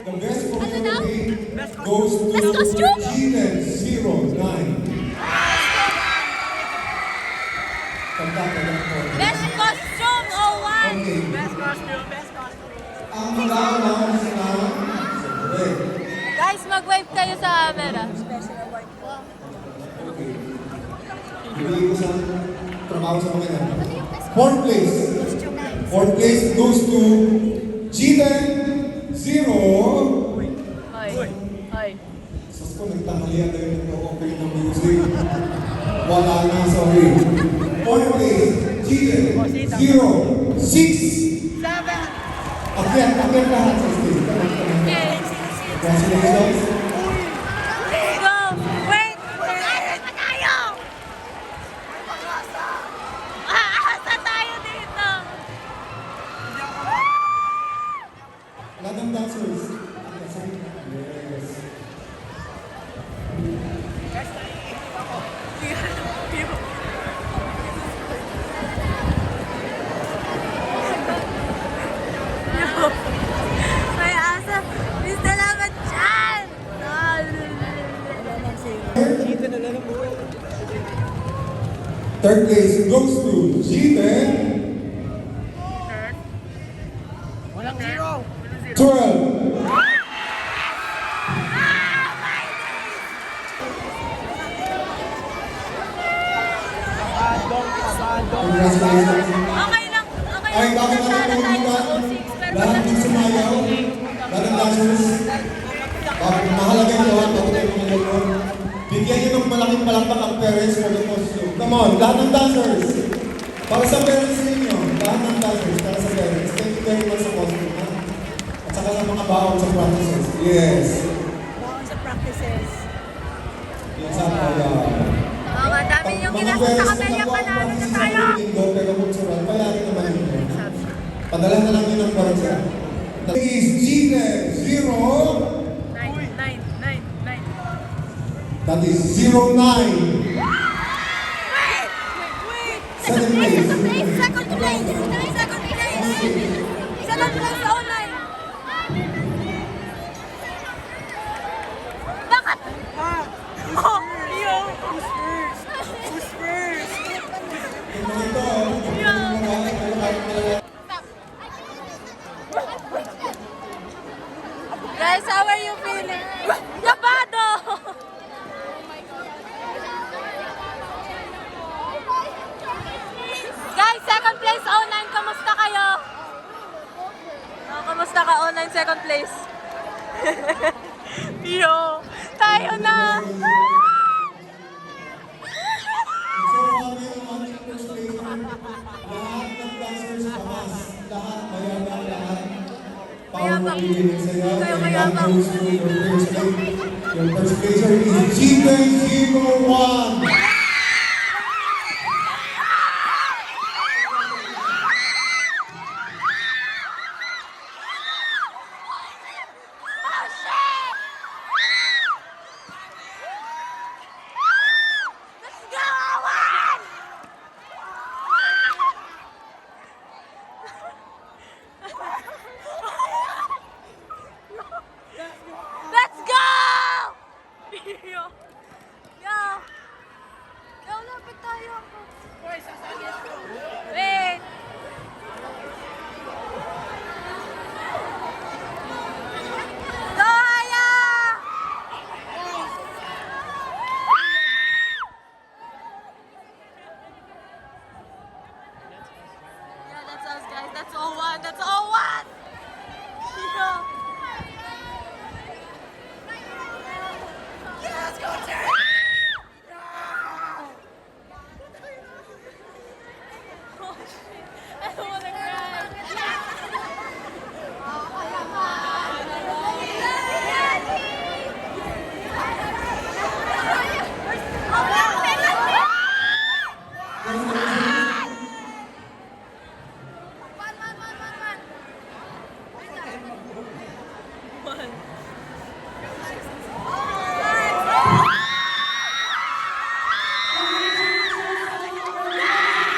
The best Ano daw? performing goes to Best costume? G1009. Best costume, oh one! Okay. Best costume, best costume. Ang mag-announce ng Guys, mag-wave kayo sa camera. Special award. okay. Hindi ko sa trabaho sa mga yan. Fourth place. Fourth place goes to G10-0. Hoy. Hoy. Sus ko, nagtanghalian na yun nag-open ng music. Wala na, sorry. Fourth place, G10-06. 7! Akyat lahat sa stage. Okay. Congratulations. Go! Wait! Mag-aral pa tayo! Aasa tayo dito! Lahat ng dancers. Yes. May asa! Miss Salamat dyan! Cheater na lang mo. Third place goes to G10-12. Walang zero. Abandon, abandon. Congratulations. Okay lang. Okay Ay, lang. bakit Sana natin tayo sa pumunta? 06 pero Lahat ng sumayaw, lahat ng dancers. Mahalaga yung lahat, bago tayo mga lalo. Bigyan nyo ng malaking palakpak ang parents for the costume. Come on, lahat ng dancers. Para sa parents ninyo, lahat ng dancers, para sa parents. Thank you very much sa costume, ha? At saka sa mga baon sa practices. Yes. Baon sa practices. Yan sa mga. Oo nga, dami yung ginastos sa kamelya pa namin na tayo. Pero cultural, bayarin naman yun. Padala na lang yun ang parasa. That is G10-0. 9. That is 09. Wait! Second place. Second place! Second place! Second place online! Bakit? Oh, yo! Who's first? Who's first? Guys, how are you feeling? Labado! Guys, second place online, kamusta kayo? Oh, kamusta ka online second place? Yo, tayo na! So, kami naman yung first place. Lahat ng dancers, pamas. Lahat, mayabang lahat. Mayabang. Power sayaw. Kayo And mayabang. that goes to your first place. Your first placer is G10-01.